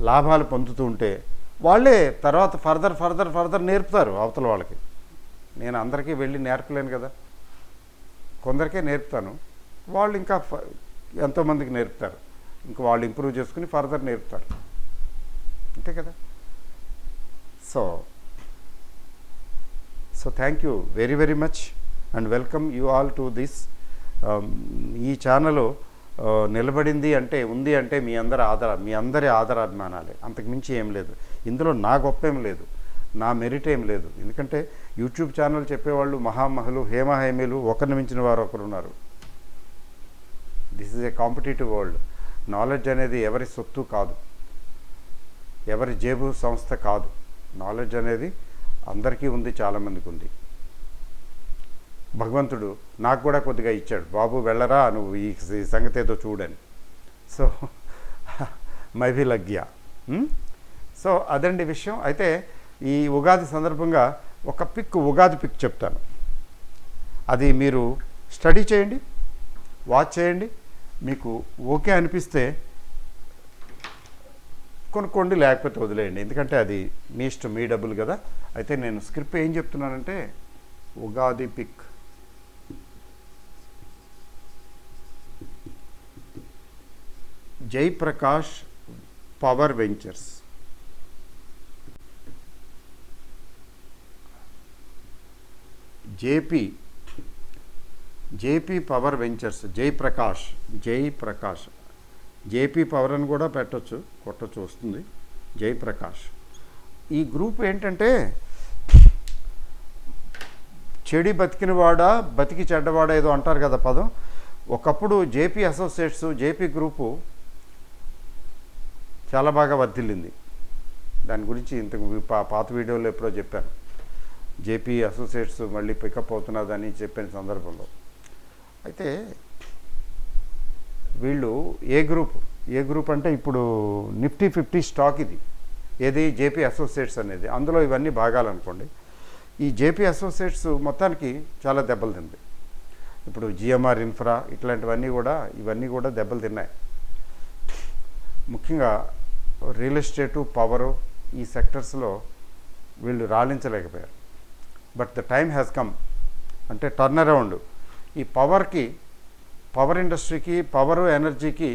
లాభాలు పొందుతూ ఉంటే వాళ్ళే తర్వాత ఫర్దర్ నేర్పుతారు అవతల వాళ్ళకి. నేను అందరికీ వెళ్ళి నేర్పలేను కదా, కొందరికే నేర్పుతాను, వాళ్ళు ఇంకా ఎంతోమందికి నేర్పుతారు, ఇంకా వాళ్ళు ఇంప్రూవ్ చేసుకుని ఫర్దర్ నేర్పుతారు, అంతే కదా. So thank you very much and welcome you all to this. ఈ ఛానల్ నిలబడింది అంటే, ఉంది అంటే మీ అందరి ఆదరాభిమానాలే, అంతకుమించి ఏం లేదు. ఇందులో నా గొప్ప ఏం లేదు, నా మెరిట్ ఏం లేదు. ఎందుకంటే యూట్యూబ్ ఛానల్ చెప్పేవాళ్ళు మహామహులు, హేమహేమీలు, ఒకరిని మించిన వారు ఒకరు ఉన్నారు. This is a competitive world. Knowledge అనేది ఎవరి సొత్తు కాదు, ఎవరి జేబు సంస్థ కాదు. నాలెడ్జ్ అనేది అందరికీ ఉంది, చాలామందికి ఉంది. భగవంతుడు నాకు కూడా కొద్దిగా ఇచ్చాడు, బాబు వెళ్ళరా నువ్వు ఈ సంగతి ఏదో చూడని. సో మైవి లగ్యా. సో అదండి విషయం. అయితే ఈ ఉగాది సందర్భంగా ఒక ఉగాది పిక్ చెప్తాను. అది మీరు స్టడీ చేయండి, వాచ్ చేయండి. మీకు ఓకే అనిపిస్తే కొనుక్కోండి, లేకపోతే వదిలేయండి. ఎందుకంటే అది మీ ఇష్టం, మీ డబ్బులు కదా. అయితే నేను స్క్రిప్ట్ ఏం చెప్తున్నానంటే, Ugadi pick Jayaprakash power ventures. JP power ventures, Jayaprakash. JP power అని కూడా కొట్టచ్చు, వస్తుంది. జయప్రకాష్. ఈ గ్రూప్ ఏంటంటే, చెడి బతికినవాడా బతికి చెడ్డవాడా ఏదో అంటారు కదా పదం. ఒకప్పుడు జేపీ అసోసియేట్స్, జేపీ గ్రూపు చాలా బాగా వర్ధిల్లింది. దాని గురించి ఇంతకు పాత వీడియోలో ఎప్పుడో చెప్పాను. జేపీ అసోసియేట్స్ మళ్ళీ పికప్ అవుతున్నదని చెప్పిన సందర్భంలో. అయితే వీళ్ళు ఏ గ్రూప్ అంటే ఇప్పుడు నిఫ్టీ 50 స్టాక్ ఇది. ఏది? జేపీ అసోసియేట్స్ అనేది. అందులో ఇవన్నీ భాగాలనుకోండి. ఈ జేపీ అసోసియేట్స్ మొత్తానికి చాలా దెబ్బలు తింది. ఇప్పుడు జిఎంఆర్ ఇన్ఫ్రా ఇవన్నీ కూడా దెబ్బలు తిన్నాయి. ముఖ్యంగా రియల్ ఎస్టేటు, పవరు, ఈ సెక్టర్స్లో వీళ్ళు రాణించలేకపోయారు. But the time has come. అంటే టర్న్ అరౌండ్. ఈ పవర్ ఇండస్ట్రీకి, పవర్ ఎనర్జీకి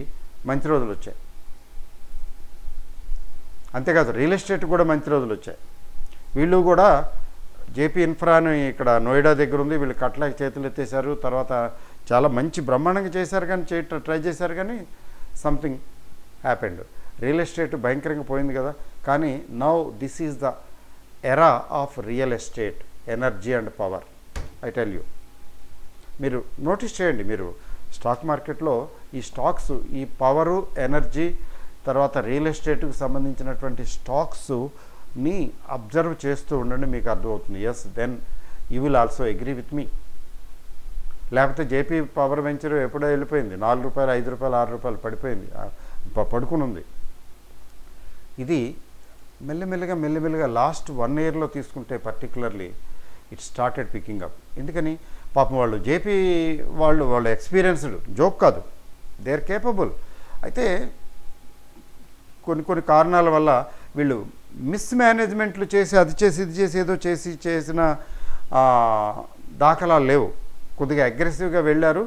మంచి రోజులు వచ్చాయి. అంతేకాదు రియల్ ఎస్టేట్ కూడా మంచి రోజులు వచ్చాయి. వీళ్ళు కూడా జేపీ ఇన్ఫ్రాని ఇక్కడ నోయిడా దగ్గర ఉంది, వీళ్ళు కట్లకి చేతులు ఎత్తేసారు. తర్వాత చాలా మంచి బ్రహ్మాండంగా చేశారు, కానీ ట్రై చేశారు, కానీ సంథింగ్ హ్యాపెండ్. రియల్ ఎస్టేట్ భయంకరంగా పోయింది కదా. కానీ now this is the era of real estate, energy and power. I tell you, మీరు నోటీస్ చేయండి. మీరు స్టాక్ మార్కెట్లో ఈ స్టాక్స్, ఈ పవరు, ఎనర్జీ, తర్వాత రియల్ ఎస్టేట్కి సంబంధించినటువంటి స్టాక్స్ని అబ్జర్వ్ చేస్తూ ఉండండి, మీకు అర్థమవుతుంది. Yes, then you will also agree with me. లేకపోతే జేపీ పవర్ వెంచర్ ఎప్పుడో వెళ్ళిపోయింది, 4 రూపాయలు, 5 రూపాయలు, 6 రూపాయలు పడిపోయింది, పడుకుని ఉంది. ఇది మెల్లిమెల్లిగా లాస్ట్ 1 ఇయర్లో తీసుకుంటే particularly it started picking up. ఎందుకని? పాపం వాళ్ళు జేపీ వాళ్ళు ఎక్స్పీరియన్స్డ్, జోక్ కాదు, దే ఆర్ కేపబుల్. అయితే కొన్ని కారణాల వల్ల వీళ్ళు మిస్మేనేజ్మెంట్లు చేసి, అది చేసి, ఇది చేసి, ఏదో చేసిన దాఖలాలు లేవు. కొద్దిగా అగ్రెసివ్గా వెళ్ళారు.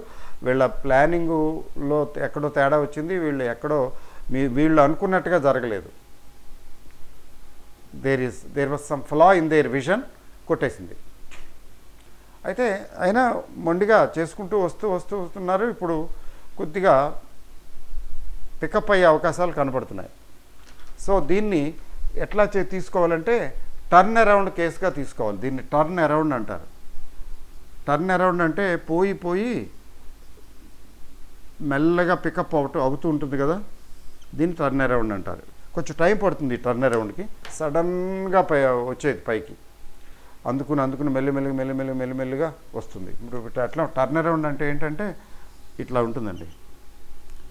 వీళ్ళ ప్లానింగులో ఎక్కడో తేడా వచ్చింది, వీళ్ళు అనుకున్నట్టుగా జరగలేదు. There was some flaw in their vision, కొట్టేసింది. అయితే అయినా మొండిగా చేసుకుంటూ వస్తున్నారు. ఇప్పుడు కొద్దిగా పికప్ అయ్యే అవకాశాలు కనపడుతున్నాయి. సో దీన్ని ఎట్లా తీసుకోవాలంటే టర్న్ అరౌండ్ కేసుగా తీసుకోవాలి. దీన్ని టర్న్ అరౌండ్ అంటారు. టర్న్ అరౌండ్ అంటే పోయి మెల్లగా పికప్ అవుతూ ఉంటుంది కదా, దీన్ని టర్న్ అరౌండ్ అంటారు. కొంచెం టైం పడుతుంది టర్న్ అరౌండ్కి, సడన్గా వచ్చేది పైకి, అందుకుని మెల్లిమెల్లిగా వస్తుంది. ఇప్పుడు అట్లా టర్న్ అరౌండ్ అంటే ఏంటంటే ఇట్లా ఉంటుందండి,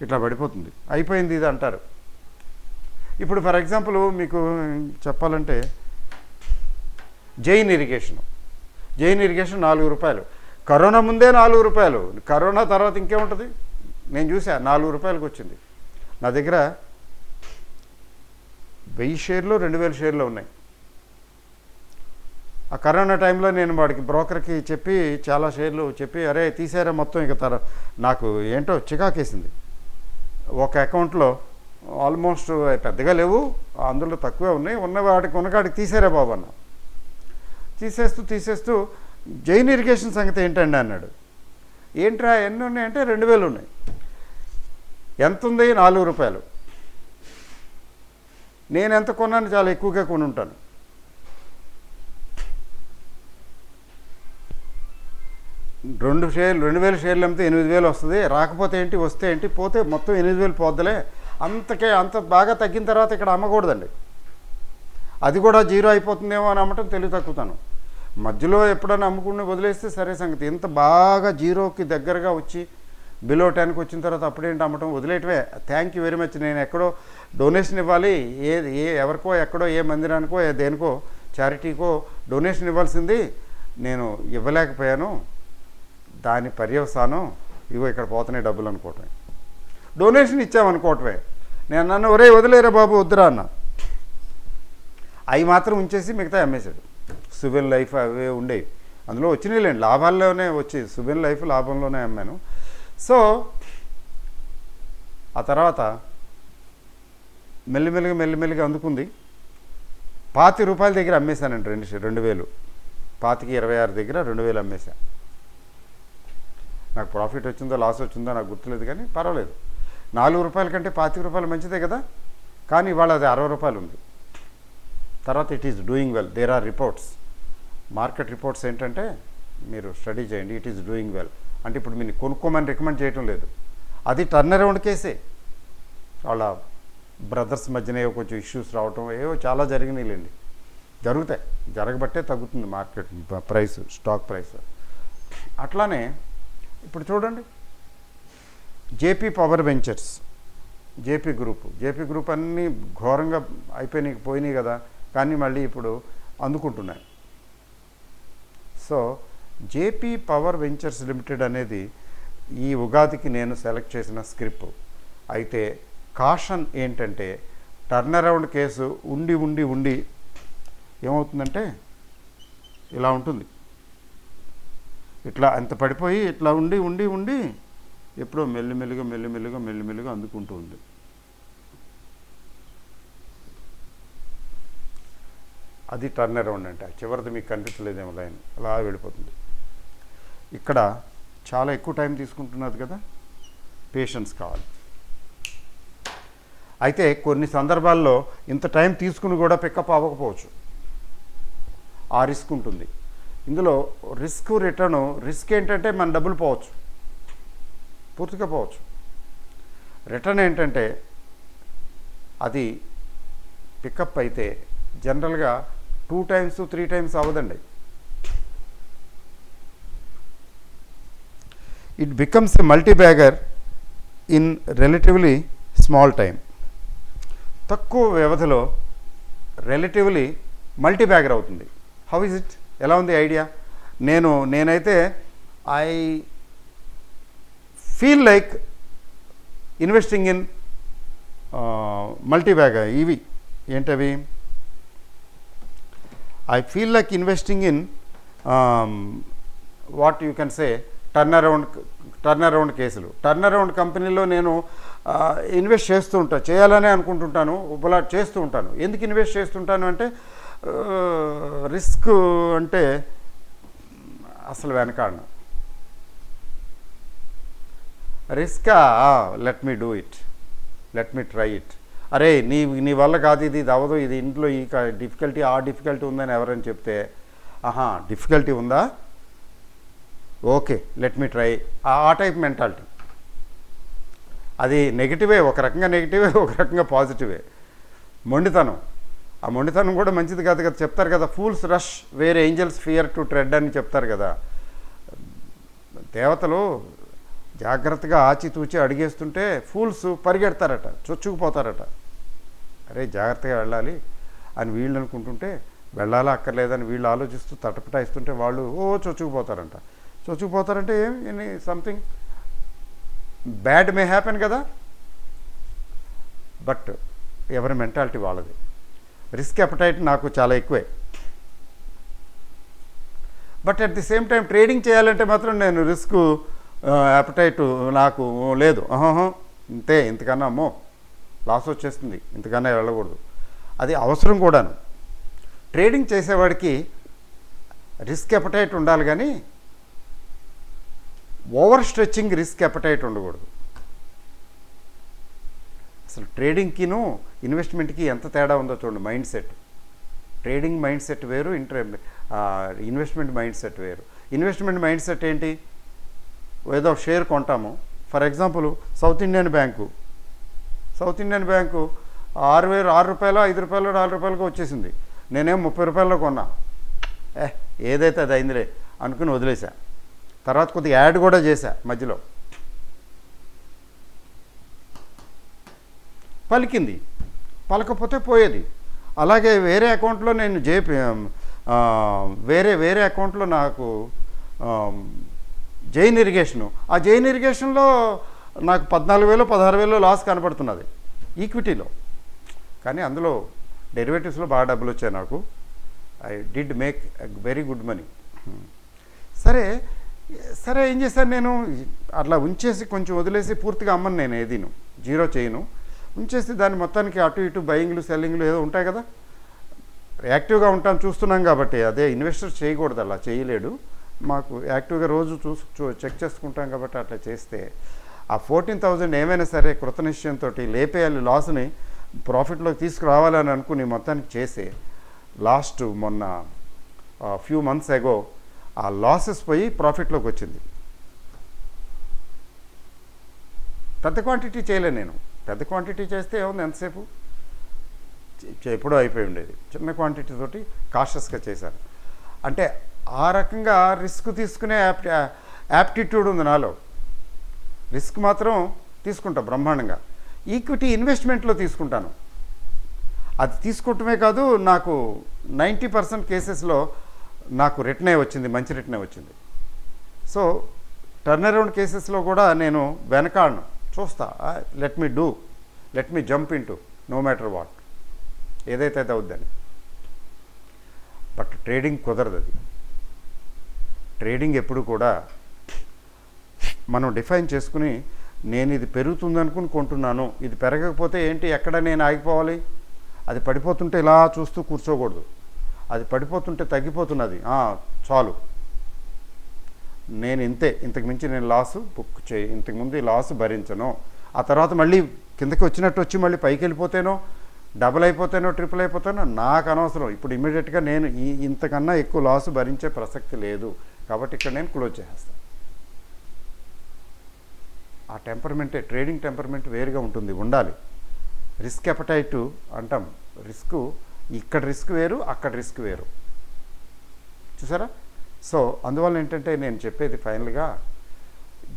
ఇట్లా పడిపోతుంది, అయిపోయింది ఇది అంటారు. ఇప్పుడు ఫర్ ఎగ్జాంపుల్ మీకు చెప్పాలంటే జైన్ ఇరిగేషన్ 4 రూపాయలు, కరోనా ముందే 4 రూపాయలు, కరోనా తర్వాత ఇంకేముంటుంది. నేను చూసా 4 రూపాయలకు వచ్చింది. నా దగ్గర 1000 షేర్లు 2000 షేర్లు ఉన్నాయి. ఆ కరోనా టైంలో నేను వాడికి బ్రోకర్కి చెప్పి చాలా షేర్లు చెప్పి అరే తీసారా మొత్తం, ఇక నాకు ఏంటో చికాకేసింది. ఒక అకౌంట్లో ఆల్మోస్ట్ పెద్దగా లేవు, అందులో తక్కువే ఉన్నాయి, ఉన్నకాడికి తీసారా బాబు అన్న. తీసేస్తూ జైన్ ఇరిగేషన్ సంగతి ఏంటండి అన్నాడు. ఏంట్రా ఎన్ని ఉన్నాయంటే 2000 ఉన్నాయి. ఎంత ఉంది? 4 రూపాయలు. నేను ఎంత కొన్నాను? చాలా ఎక్కువగా కొని ఉంటాను. రెండు షేర్లు 2000 షేర్లు అమ్మితే 8000 వస్తుంది. రాకపోతే ఏంటి, వస్తే ఏంటి, పోతే మొత్తం 8000 పోద్దులే. అంత బాగా తగ్గిన తర్వాత ఇక్కడ అమ్మకూడదండి. అది కూడా జీరో అయిపోతుందేమో అని అమ్మటం తెలివి తక్కుతాను. మధ్యలో ఎప్పుడైనా అమ్ముకుని వదిలేస్తే సరే సంగతి. ఇంత బాగా జీరోకి దగ్గరగా వచ్చి బిలో 10కి వచ్చిన తర్వాత అప్పుడేంటి అమ్మటం, వదిలేయటమే. Thank you very much. నేను ఎక్కడో డొనేషన్ ఇవ్వాలి, ఎవరికో ఎక్కడో ఏ మందిరానికో దేనికో చారిటీకో డొనేషన్ ఇవ్వాల్సింది నేను ఇవ్వలేకపోయాను, దాని పర్యవసానం ఇగో ఇక్కడ పోతున్నాయి డబ్బులు అనుకోవటమే. డొనేషన్ ఇచ్చామనుకోవటమే. నేను నన్ను ఒరే వదిలేరా బాబు వద్దురా అన్న. అవి మాత్రం ఉంచేసి మిగతా అమ్మేశాడు. సుబెన్ లైఫ్ అవే ఉండేవి, అందులో వచ్చినాయిలేండి, లాభాల్లోనే వచ్చేది. సుబెన్ లైఫ్ లాభంలోనే అమ్మాను. సో ఆ తర్వాత మెల్లిమెల్లిగా అందుకుంది. 25 రూపాయల దగ్గర అమ్మేశానండి 2000. 26 దగ్గర 2000 అమ్మేశా. నాకు ప్రాఫిట్ వచ్చిందో లాస్ వచ్చిందో నాకు గుర్తులేదు, కానీ పర్వాలేదు. 4 రూపాయల కంటే 25 రూపాయలు మంచిదే కదా. కానీ ఇవాళ అది 60 రూపాయలు ఉంది. తర్వాత it is doing well. There are reports, market reports ఏంటంటే మీరు స్టడీ చేయండి. ఇట్ ఈస్ డూయింగ్ వెల్ అంటే ఇప్పుడు మీరు కొనుక్కోమని రికమెండ్ చేయటం లేదు. అది టర్న్ అరౌండ్ కేసే. వాళ్ళ బ్రదర్స్ మధ్యనే కొంచెం ఇష్యూస్ రావటం ఏవో చాలా జరిగినాయిలేండి, జరుగుతాయి. జరగబట్టే తగ్గుతుంది మార్కెట్ ప్రైస్, స్టాక్ ప్రైస్. అట్లానే ఇప్పుడు చూడండి JP power ventures, JP group అన్నీ ఘోరంగా పోయినాయి కదా, కానీ మళ్ళీ ఇప్పుడు అందుకుంటున్నాయి. So JP power ventures limited అనేది ఈ ఉగాదికి నేను సెలెక్ట్ చేసిన స్క్రిప్ట్. అయితే కాషన్ ఏంటంటే టర్న్ అరౌండ్ కేసు ఉండి ఏమవుతుందంటే ఇలా ఉంటుంది. ఇట్లా అంత పడిపోయి ఇట్లా ఉండి ఎప్పుడో మెల్లిమెల్లిగా అందుకుంటూ ఉంది. అది టర్న్ అరౌండ్ అంటే. చివరిది మీకు కనిపించలేదేమో లైన్, అలా వెళ్ళిపోతుంది. ఇక్కడ చాలా ఎక్కువ టైం తీసుకుంటున్నది కదా, పేషెన్స్ కావాలి. అయితే కొన్ని సందర్భాల్లో ఇంత టైం తీసుకుని కూడా పికప్ అవ్వకపోవచ్చు, ఆ రిస్క్ ఉంటుంది ఇందులో. రిస్క్ రిటర్ను, రిస్క్ ఏంటంటే మన డబ్బులు పోవచ్చు, పూర్తిగా పోవచ్చు. రిటర్న్ ఏంటంటే అది పికప్ అయితే జనరల్గా 2 times 3 times అవ్వదండి. It becomes a multi bagger in relatively small time. తక్కువ వ్యవధిలో రిలేటివ్లీ మల్టీ బ్యాగర్ అవుతుంది. How is it? ఎలా ఉంది ఐడియా? నేనైతే I feel like investing in multi bagger. ఇవి ఏంటవి? I feel like investing in what you can say turn around కేసులు. టర్న్ అరౌండ్ కంపెనీలో నేను ఇన్వెస్ట్ చేయాలనే అనుకుంటుంటాను, ఉపలాట్ చేస్తూ ఉంటాను. ఎందుకు ఇన్వెస్ట్ చేస్తుంటాను అంటే రిస్క్ అంటే అసలు వెనకాడను. రిస్కా, let me do it, let me try it. అరే నీ వల్ల కాదు, ఇది అవ్వదు, ఇది ఇంట్లో ఈ డిఫికల్టీ ఆ డిఫికల్టీ ఉందని ఎవరైనా చెప్తే, ఆహా డిఫికల్టీ ఉందా, ఓకే లెట్ మీ ట్రై, ఆ టైప్ మెంటాలిటీ. అది నెగిటివే, ఒక రకంగా నెగిటివే, ఒక రకంగా పాజిటివే. మొండితనం, ఆ మొండితనం కూడా మంచిది కాదు కదా. చెప్తారు కదా, fools rush where angels fear to tread అని చెప్తారు కదా. దేవతలు జాగ్రత్తగా ఆచితూచి అడిగేస్తుంటే ఫూల్స్ పరిగెడతారట, చొచ్చుకుపోతారట. అరే జాగ్రత్తగా వెళ్ళాలి అని వీళ్ళు అనుకుంటుంటే, వెళ్ళాలా అక్కర్లేదని వీళ్ళు ఆలోచిస్తూ తటపటాయిస్తుంటే వాళ్ళు చొచ్చుకుపోతారంట. చొచ్చుకుపోతారంటే ఏమి, సంథింగ్ బ్యాడ్ మే హ్యాపెన్ కదా. బట్ ఎవరి మెంటాలిటీ వాళ్ళది. రిస్క్ అపటైట్ నాకు చాలా ఎక్కువే. But at the same time trading చేయాలంటే మాత్రం నేను రిస్క్ అపటైట్ నాకు లేదు. ఇంతే, ఇంతకన్నా అమ్మో లాస్ వచ్చేస్తుంది, ఇంతకన్నా వెళ్ళకూడదు. అది అవసరం కూడాను. ట్రేడింగ్ చేసేవాడికి రిస్క్ అపటైట్ ఉండాలి, కానీ ఓవర్ స్ట్రెచ్చింగ్ రిస్క్ అపటైట్ ఉండకూడదు. అసలు ట్రేడింగ్కిను ఇన్వెస్ట్మెంట్కి ఎంత తేడా ఉందో చూడండి. Mind set, trading mind set వేరు, ఇన్వెస్ట్మెంట్ మైండ్ సెట్ వేరు. ఇన్వెస్ట్మెంట్ మైండ్ సెట్ ఏంటి, ఏదో షేర్ కొంటాము. For example South Indian Bank 6 రూపాయలు 5 రూపాయలు 4 రూపాయలకు వచ్చేసింది. నేనేం 30 రూపాయల్లో కొన్నా. ఏదైతే అది అయిందిలే అనుకుని వదిలేసా. తర్వాత కొద్దిగా యాడ్ కూడా చేశా మధ్యలో, పలికింది, పలకపోతే పోయేది. అలాగే వేరే అకౌంట్లో నేను వేరే అకౌంట్లో నాకు జైన్ ఇరిగేషను, ఆ జైన్ ఇరిగేషన్లో నాకు 14,000 16,000 లాస్ కనపడుతున్నది ఈక్విటీలో. కానీ అందులో డెరివేటివ్స్లో బాగా డబ్బులు వచ్చాయి నాకు. I did make very good money. సరే ఏం చేశాను నేను, అట్లా ఉంచేసి కొంచెం వదిలేసి పూర్తిగా అమ్మను, నేను ఏదీను జీరో చేయను, ఉంచేసి దాన్ని మొత్తానికి అటు ఇటు బయింగ్లు సెల్లింగ్లు ఏదో ఉంటాయి కదా, యాక్టివ్గా ఉంటాం, చూస్తున్నాం కాబట్టి. అదే ఇన్వెస్టర్ చేయకూడదు, అలా చేయలేడు. మాకు యాక్టివ్గా రోజు చెక్ చేసుకుంటాం కాబట్టి అట్లా చేస్తే ఆ 14,000 ఏమైనా సరే కృతనిశ్చయంతో లేపేయాలి, లాస్ని ప్రాఫిట్లోకి తీసుకురావాలని అనుకుని మొత్తానికి చేసే లాస్ట్ మొన్న ఫ్యూ మంత్స్ ఎగో ఆ లాసెస్ పోయి ప్రాఫిట్లోకి వచ్చింది. పెద్ద క్వాంటిటీ చేయలే నేను. పెద్ద క్వాంటిటీ చేస్తే ఏముంది, ఎంతసేపు ఎప్పుడో అయిపోయి ఉండేది. చిన్న క్వాంటిటీ తోటి కాషస్గా చేశాను. అంటే ఆ రకంగా రిస్క్ తీసుకునే యాప్టిట్యూడ్ ఉంది నాలో. రిస్క్ మాత్రం తీసుకుంటా బ్రహ్మాండంగా. ఈక్విటీ ఇన్వెస్ట్మెంట్లో తీసుకుంటాను. అది తీసుకోవటమే కాదు, నాకు 90% కేసెస్లో నాకు రిటర్నే వచ్చింది, మంచి రిటర్నే వచ్చింది. సో టర్న్ అరౌండ్ కేసెస్లో కూడా నేను వెనకాడను, చూస్తా. Let me jump into no matter what, ఏదైతే అది అవుద్దని. బట్ ట్రేడింగ్ కుదరదు. అది ట్రేడింగ్ ఎప్పుడు కూడా మనం డిఫైన్ చేసుకుని, నేను ఇది పెరుగుతుందనుకుని కొంటున్నాను, ఇది పెరగకపోతే ఏంటి, ఎక్కడ నేను ఆగిపోవాలి, అది పడిపోతుంటే ఇలా చూస్తూ కూర్చోకూడదు. అది పడిపోతుంటే తగ్గిపోతున్నది, చాలు నేను ఇంతకు మించి నేను లాసు బుక్ ఇంతకుముందు ఈ లాసు భరించను. ఆ తర్వాత మళ్ళీ కిందకి వచ్చినట్టు వచ్చి మళ్ళీ పైకి వెళ్ళిపోతేనో, డబుల్ అయిపోతేనో, ట్రిపుల్ అయిపోతేనో నాకు అనవసరం. ఇప్పుడు ఇమీడియట్గా నేను ఇంతకన్నా ఎక్కువ లాసు భరించే ప్రసక్తి లేదు, కాబట్టి ఇక్కడ నేను క్లోజ్ చేసేస్తాను. ఆ టెంపర్మెంటే, ట్రేడింగ్ టెంపర్మెంట్ వేరుగా ఉంటుంది, ఉండాలి. రిస్క్ అపటైట్ అంటాం. ఇక్కడ రిస్క్ వేరు, అక్కడ రిస్క్ వేరు, చూసారా. సో అందువల్ల ఏంటంటే నేను చెప్పేది ఫైనల్గా,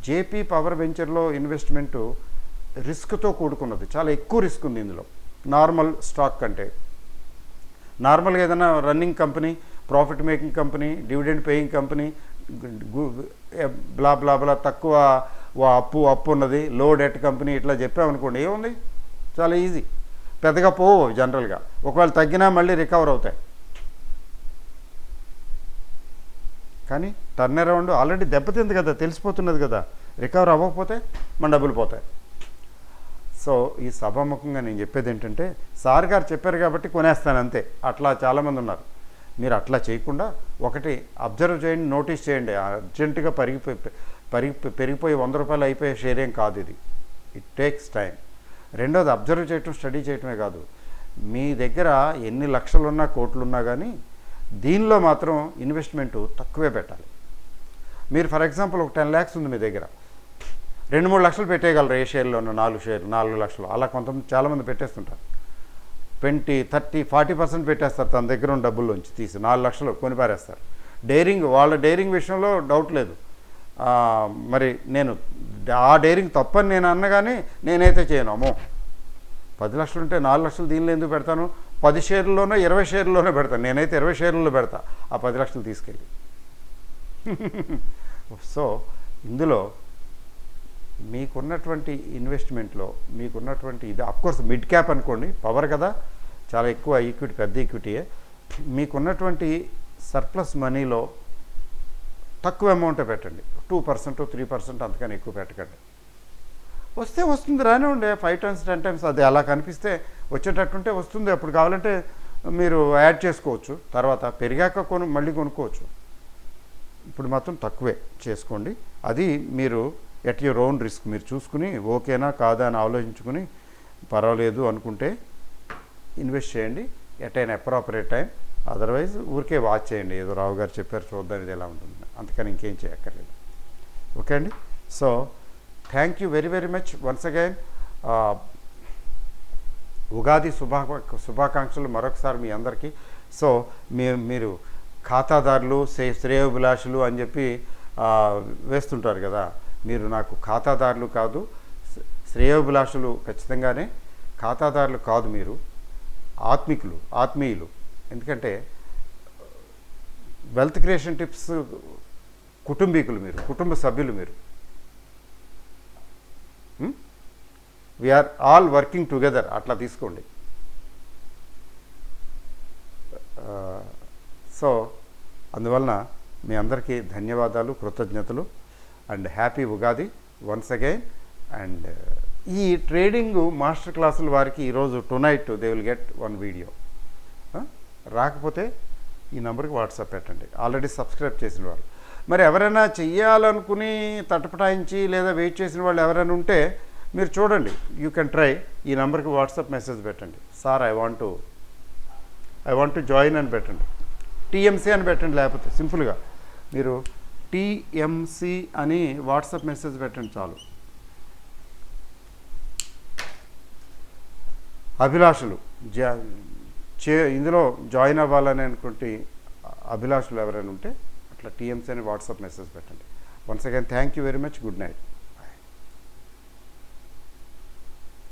జేపీ పవర్ వెంచర్లో ఇన్వెస్ట్మెంటు రిస్క్తో కూడుకున్నది. చాలా ఎక్కువ రిస్క్ ఉంది ఇందులో నార్మల్ స్టాక్ కంటే. నార్మల్గా ఏదైనా running company, profit making company, dividend paying company, blah blah blah, తక్కువ అప్పు ఉన్నది, లో డెట్ కంపెనీ, ఇట్లా చెప్పామనుకోండి, ఏముంది, చాలా ఈజీ. పెద్దగా పోవు జనరల్గా. ఒకవేళ తగ్గినా మళ్ళీ రికవర్ అవుతాయి. కానీ టర్న్ అరౌండ్ ఆల్రెడీ దెబ్బతింది కదా, తెలిసిపోతున్నది కదా, రికవర్ అవ్వకపోతే మన డబ్బులు పోతాయి. సో ఈ సభాముఖంగా నేను చెప్పేది ఏంటంటే, సార్ గారు చెప్పారు కాబట్టి కొనేస్తాను అంతే. అట్లా చాలామంది ఉన్నారు. మీరు అట్లా చేయకుండా ఒకటి అబ్జర్వ్ చేయండి, నోటీస్ చేయండి. అర్జెంటుగా పెరిగిపోయి 100 రూపాయలు అయిపోయే షేర్ ఏం కాదు ఇది. It takes time. రెండోది అబ్జర్వ్ చేయటం, స్టడీ చేయటమే కాదు, మీ దగ్గర ఎన్ని లక్షలున్నా కోట్లున్నా కానీ దీనిలో మాత్రం ఇన్వెస్ట్మెంటు తక్కువే పెట్టాలి. మీరు ఫర్ ఎగ్జాంపుల్ ఒక 10 lakhs ఉంది మీ దగ్గర, 2-3 లక్షలు పెట్టేయగలరు ఏ షేర్లో ఉన్న 4 లక్షలు. అలా కొంతమంది చాలామంది పెట్టేస్తుంటారు. 20, 30, 40% పెట్టేస్తారు తన దగ్గర ఉన్న డబ్బుల్లోంచి తీసి 4 లక్షలు కొని పారేస్తారు. వాళ్ళ డైరింగ్ విషయంలో డౌట్ లేదు. మరి నేను ఆ డైరింగ్ తప్పని నేను అన్నగానే నేనైతే చేయను. అమ్మో 10 లక్షలు ఉంటే 4 లక్షలు దీనిలో ఎందుకు పెడతాను, 10 షేర్లలోనో 20 షేర్లలోనే పెడతాను. నేనైతే 20 షేర్లలో పెడతా ఆ 10 లక్షలు తీసుకెళ్ళి. సో ఇందులో మీకున్నటువంటి ఇన్వెస్ట్మెంట్లో మీకున్నటువంటి ఇది అఫ్కోర్స్ మిడ్ క్యాప్ అనుకోండి, పవర్ కదా, చాలా ఎక్కువ ఈక్విటీ, పెద్ద ఈక్విటీయే. మీకున్నటువంటి సర్ప్లస్ మనీలో తక్కువ అమౌంటే పెట్టండి. 2%, 3%, అంతకని ఎక్కువ పెట్టకండి. వస్తే వస్తుంది, రానే ఉండే 5 times 10 times అది అలా కనిపిస్తే వచ్చేటట్టుంటే వస్తుంది. అప్పుడు కావాలంటే మీరు యాడ్ చేసుకోవచ్చు, తర్వాత పెరిగాక మళ్ళీ కొనుక్కోవచ్చు. ఇప్పుడు మాత్రం తక్కువే చేసుకోండి. అది మీరు ఎట్ యువర్ ఓన్ రిస్క్ మీరు చూసుకుని ఓకేనా కాదా అని ఆలోచించుకుని పర్వాలేదు అనుకుంటే ఇన్వెస్ట్ చేయండి at an appropriate time. Otherwise ఊరికే వాచ్ చేయండి, ఏదో రావు గారు చెప్పారు చూద్దాం ఇది ఎలా ఉంటుంది, అంతకని ఇంకేం చేయక్కర్లేదు. ఓకే అండి. So thank you very very much once again. Ugadi శుభాకాంక్షలు మరొకసారి మీ అందరికీ. సో మీరు ఖాతాదారులు, శ్రేయోభిలాషులు అని చెప్పి వేస్తుంటారు కదా, మీరు నాకు ఖాతాదారులు కాదు, శ్రేయోభిలాషులు ఖచ్చితంగానే. ఖాతాదారులు కాదు, మీరు ఆత్మీయులు. ఎందుకంటే వెల్త్ క్రియేషన్ టిప్స్ కుటుంబీకులు, మీరు కుటుంబ సభ్యులు. మీరు వీఆర్ ఆల్ వర్కింగ్ టుగెదర్, అట్లా తీసుకోండి. సో అందువలన మీ అందరికీ ధన్యవాదాలు, కృతజ్ఞతలు and happy Ugadi once again. And ఈ ట్రేడింగ్ మాస్టర్ క్లాసుల వారికి ఈరోజు tonight they will get 1 video. రాకపోతే ఈ నెంబర్కి వాట్సాప్ పెట్టండి, ఆల్రెడీ సబ్స్క్రైబ్ చేసిన వాళ్ళు. మరి ఎవరైనా చెయ్యాలనుకుని తటపటాయించి లేదా వెయిట్ చేసిన వాళ్ళు ఎవరైనా ఉంటే మీరు చూడండి, యూ కెన్ ట్రై. ఈ నెంబర్కి వాట్సాప్ మెసేజ్ పెట్టండి, sir I want to join అని పెట్టండి, టీఎంసీ అని పెట్టండి. లేకపోతే సింపుల్గా మీరు టీఎంసీ అని వాట్సాప్ మెసేజ్ పెట్టండి చాలు. అభిలాషులు ఇందులో జాయిన్ అవ్వాలని అనుకుంటే అభిలాషులు ఎవరైనా ఉంటే అట్లా టీఎంసీ అని వాట్సాప్ మెసేజ్ పెట్టండి. Once again thank you very much. Good night.